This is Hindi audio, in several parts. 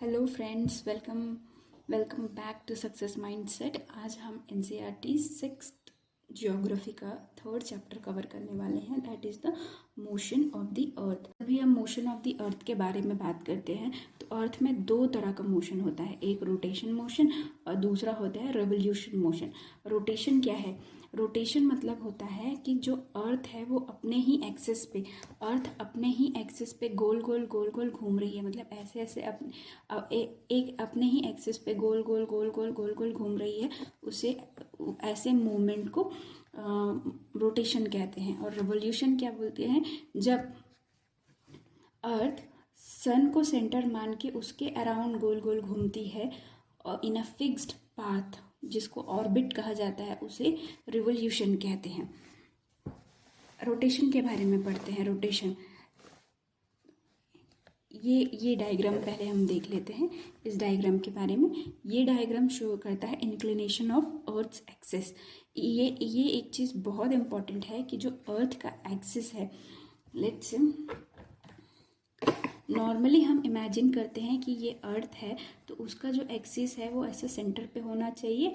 Hello friends, welcome back to success mindset. आज हम एनसीईआरटी सिक्स्थ जियोग्राफी का थर्ड चैप्टर कवर करने वाले हैं, that is the motion of the earth. अभी हम मोशन ऑफ द अर्थ के बारे में बात करते हैं तो अर्थ में दो तरह का मोशन होता है, एक रोटेशन मोशन और दूसरा होता है रेवोल्यूशन मोशन। रोटेशन क्या है? रोटेशन मतलब होता है कि जो अर्थ है वो अपने ही एक्सिस पे गोल गोल घूम रही है, मतलब ऐसे ऐसे एक अपने ही एक्सिस पे गोल गोल घूम रही है। उसे ऐसे मूवमेंट को रोटेशन कहते हैं। और रिवॉल्यूशन क्या बोलते हैं? जब अर्थ सन को सेंटर मान के उसके अराउंड गोल गोल घूमती है और इन अ फिक्स्ड पाथ, जिसको ऑर्बिट कहा जाता है, उसे रिवॉल्यूशन कहते हैं। रोटेशन के बारे में पढ़ते हैं। रोटेशन, ये डायग्राम पहले हम देख लेते हैं इस डायग्राम के बारे में। ये डायग्राम शो करता है इंक्लिनेशन ऑफ अर्थ्स एक्सिस। ये एक चीज़ बहुत इम्पॉर्टेंट है कि जो अर्थ का एक्सिस है, लेट्स नॉर्मली हम इमेजिन करते हैं कि ये अर्थ है तो उसका जो एक्सिस है वो ऐसे सेंटर पे होना चाहिए,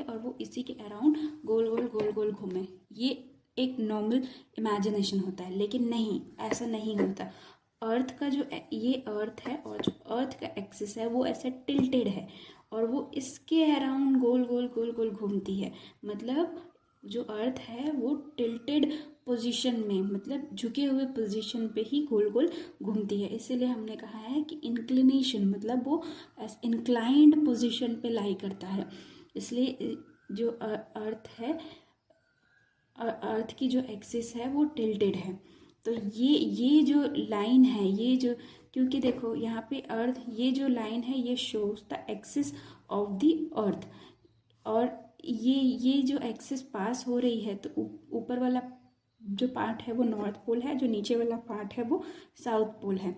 और वो इसी के अराउंड गोल गोल घूमे। ये एक नॉर्मल इमेजिनेशन होता है, लेकिन नहीं, ऐसा नहीं होता। अर्थ का जो ये अर्थ है और जो अर्थ का एक्सिस है वो ऐसे टिल्टेड है और वो इसके अराउंड गोल गोल घूमती है। मतलब जो अर्थ है वो टिल्टेड पोजीशन में, मतलब झुके हुए पोजीशन पे ही गोल गोल घूमती है। इसीलिए हमने कहा है कि इंक्लिनेशन मतलब वो इंक्लाइंड पोजीशन पे लाई करता है। इसलिए जो अर्थ है, अर्थ की जो एक्सिस है वो टिल्टेड है। तो ये जो लाइन है, ये जो, क्योंकि देखो यहाँ पे अर्थ, ये जो लाइन है ये shows the axis of the अर्थ, और ये जो एक्सिस पास हो रही है तो ऊपर वाला जो पार्ट है वो नॉर्थ पोल है, जो नीचे वाला पार्ट है वो साउथ पोल है।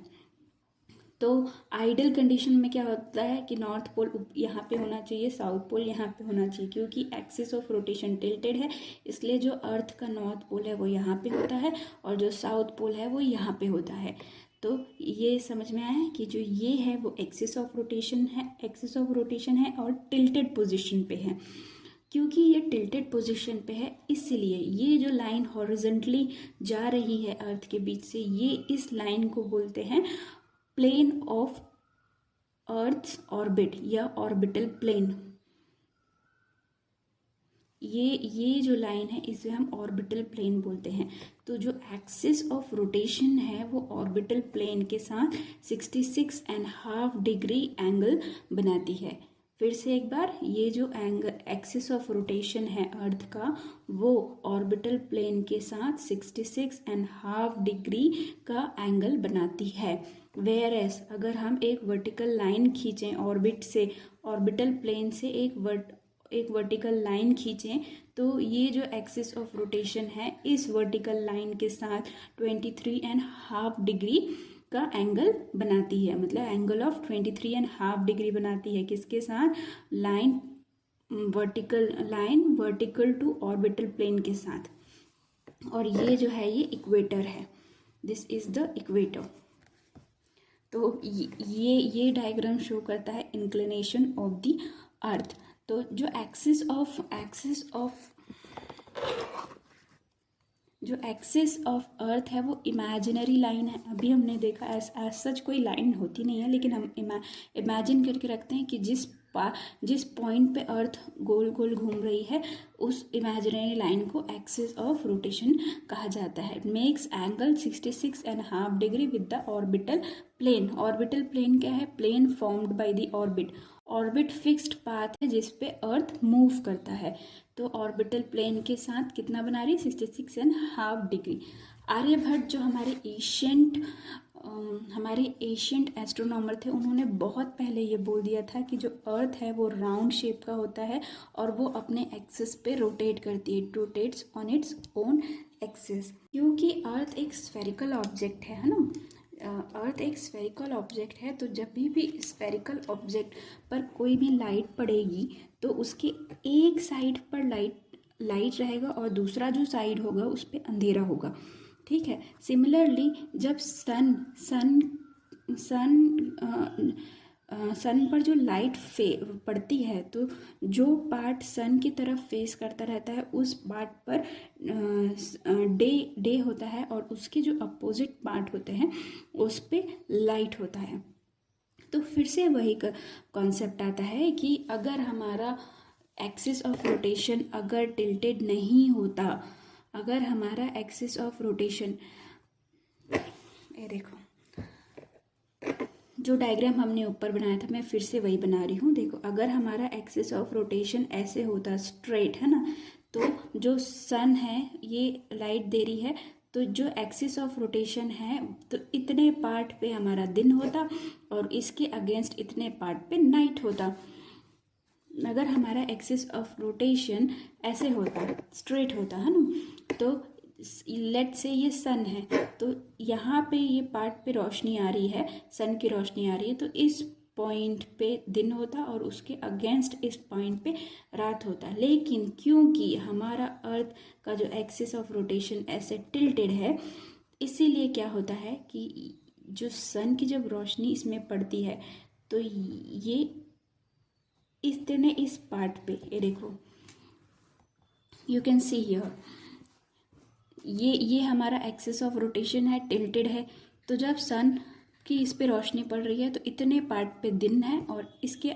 तो आइडियल कंडीशन में क्या होता है कि नॉर्थ पोल यहाँ पे होना चाहिए, साउथ पोल यहाँ पे होना चाहिए, क्योंकि एक्सिस ऑफ रोटेशन टिल्टेड है। इसलिए जो अर्थ का नॉर्थ पोल है वो यहाँ पे होता है और जो साउथ पोल है वो यहाँ पे होता है। तो ये समझ में आया कि जो ये है वो एक्सिस ऑफ रोटेशन है और टिल्टेड पोजिशन पे है। क्योंकि ये टिल्टेड पोजीशन पे है, इसलिए ये जो लाइन हॉरिजॉन्टली जा रही है अर्थ के बीच से, ये इस लाइन को बोलते हैं प्लेन ऑफ अर्थ्स ऑर्बिट या ऑर्बिटल प्लेन। ये जो लाइन है इसे हम ऑर्बिटल प्लेन बोलते हैं। तो जो एक्सिस ऑफ रोटेशन है वो ऑर्बिटल प्लेन के साथ 66.5 डिग्री एंगल बनाती है। फिर से एक बार, ये जो एंगल एक्सिस ऑफ रोटेशन है अर्थ का, वो ऑर्बिटल प्लेन के साथ 66.5 डिग्री का एंगल बनाती है। वेयर एज अगर हम एक वर्टिकल लाइन खींचें ऑर्बिट से, ऑर्बिटल प्लेन से एक वर्टिकल लाइन खींचें, तो ये जो एक्सिस ऑफ रोटेशन है इस वर्टिकल लाइन के साथ 23.5 डिग्री का एंगल बनाती है। मतलब एंगल ऑफ 23.5 डिग्री बनाती है। किसके साथ? वर्टिकल टू ऑर्बिटल प्लेन के साथ। और ये जो है ये इक्वेटर है, दिस इज द इक्वेटर। तो ये डायग्राम शो करता है इंक्लिनेशन ऑफ द अर्थ। तो जो एक्सिस ऑफ अर्थ है वो इमेजिनरी लाइन है। अभी हमने देखा एज सच कोई लाइन होती नहीं है, लेकिन हम इमेजिन करके रखते हैं कि जिस पॉइंट पे अर्थ गोल गोल घूम रही है उस इमेजिनरी लाइन को एक्सिस ऑफ रोटेशन कहा जाता है। Makes angle 66.5 degree with the orbital plane. Orbital plane क्या है? Plane formed by the orbit. Orbit fixed path है जिस पे अर्थ मूव करता है। तो ऑर्बिटल प्लेन के साथ कितना बना रही है? 66.5 डिग्री। आर्यभट्ट जो हमारे एशियंट एस्ट्रोनॉमर थे, उन्होंने बहुत पहले ये बोल दिया था कि जो अर्थ है वो राउंड शेप का होता है और वो अपने एक्सिस पे रोटेट करती है, rotates on its own axis. क्योंकि अर्थ एक स्फेरिकल ऑब्जेक्ट है ना, अर्थ एक स्फेरिकल ऑब्जेक्ट है, तो जब भी स्फेरिकल ऑब्जेक्ट पर कोई भी लाइट पड़ेगी तो उसके एक साइड पर लाइट रहेगा और दूसरा जो साइड होगा उस पर अंधेरा होगा। ठीक है। सिमिलरली जब सन सन पर जो लाइट पड़ती है तो जो पार्ट सन की तरफ फेस करता रहता है उस पार्ट पर डे होता है, और उसके जो अपोजिट पार्ट होते हैं उस पे लाइट होता है। तो फिर से वही कॉन्सेप्ट आता है कि अगर हमारा एक्सिस ऑफ रोटेशन अगर टिल्टेड नहीं होता, अगर हमारा एक्सिस ऑफ रोटेशन, ये देखो जो डायग्राम हमने ऊपर बनाया था, मैं फिर से वही बना रही हूँ। देखो अगर हमारा एक्सिस ऑफ रोटेशन ऐसे होता स्ट्रेट, है ना, तो जो सन है ये लाइट दे रही है, तो जो एक्सिस ऑफ रोटेशन है तो इतने पार्ट पे हमारा दिन होता और इसके अगेंस्ट इतने पार्ट पे नाइट होता। अगर हमारा एक्सिस ऑफ रोटेशन ऐसे होता, स्ट्रेट होता, है ना, तो लेट से ये सन है, तो यहाँ पे ये पार्ट पे रोशनी आ रही है, सन की रोशनी आ रही है, तो इस पॉइंट पे दिन होता और उसके अगेंस्ट इस पॉइंट पे रात होता। लेकिन क्योंकि हमारा अर्थ का जो एक्सिस ऑफ रोटेशन ऐसे टिल्टेड है, इसीलिए क्या होता है कि जो सन की जब रोशनी इसमें पड़ती है तो ये इस तरह इस पार्ट पे, ये देखो यू कैन सी हियर, ये हमारा एक्सिस ऑफ रोटेशन है, टिल्टेड है। तो जब सन की इस पे रोशनी पड़ रही है तो इतने पार्ट पे दिन है और इसके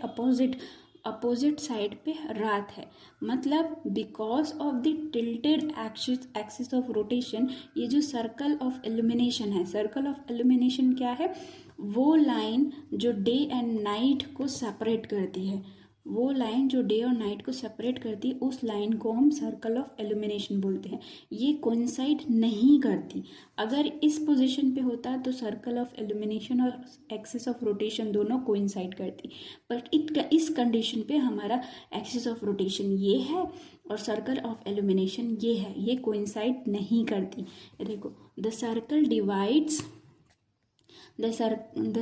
अपोजिट साइड पे रात है। मतलब because of the tilted axis of rotation, ये जो सर्कल ऑफ इल्यूमिनेशन है, सर्कल ऑफ इल्यूमिनेशन क्या है, वो लाइन जो डे एंड नाइट को सेपरेट करती है, वो लाइन जो डे और नाइट को सेपरेट करती है, उस लाइन को हम सर्कल ऑफ इल्यूमिनेशन बोलते हैं। ये कोइंसाइड नहीं करती। अगर इस पोजीशन पे होता तो सर्कल ऑफ इल्यूमिनेशन और एक्सिस ऑफ रोटेशन दोनों कोइंसाइड करती, बट इस कंडीशन पे हमारा एक्सिस ऑफ रोटेशन ये है और सर्कल ऑफ इल्यूमिनेशन ये है, ये कोइंसाइड नहीं करती। देखो the circle divides the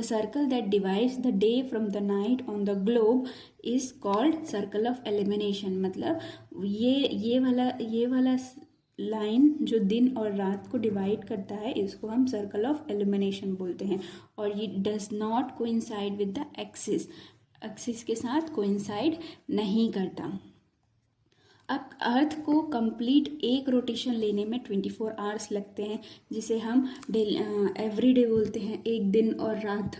circle that divides the day from the night on the globe is called circle of elimination। मतलब ये वाला लाइन जो दिन और रात को डिवाइड करता है, इसको हम सर्कल ऑफ एलिमिनेशन बोलते हैं। और ये does not coincide with the axis के साथ कोइंसाइड नहीं करता। अब अर्थ को कंप्लीट एक रोटेशन लेने में 24 आवर्स लगते हैं, जिसे हम एवरीडे बोलते हैं, एक दिन और रात।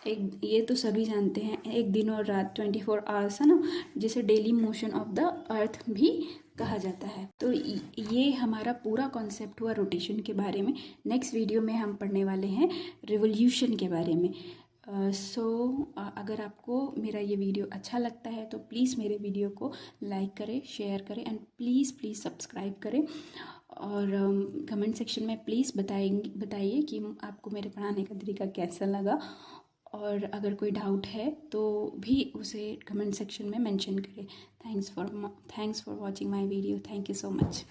ये तो सभी जानते हैं, एक दिन और रात 24 आवर्स, है ना, जिसे डेली मोशन ऑफ द अर्थ भी कहा जाता है। तो ये हमारा पूरा कॉन्सेप्ट हुआ रोटेशन के बारे में। नेक्स्ट वीडियो में हम पढ़ने वाले हैं रिवोल्यूशन के बारे में। अगर आपको मेरा ये वीडियो अच्छा लगता है तो प्लीज़ मेरे वीडियो को लाइक करें, शेयर करें एंड प्लीज़ सब्सक्राइब करें। और कमेंट सेक्शन में प्लीज़ बताइए कि आपको मेरे पढ़ाने का तरीका कैसा लगा, और अगर कोई डाउट है तो भी उसे कमेंट सेक्शन में मेंशन करें। Thanks for watching my video. Thank you so much.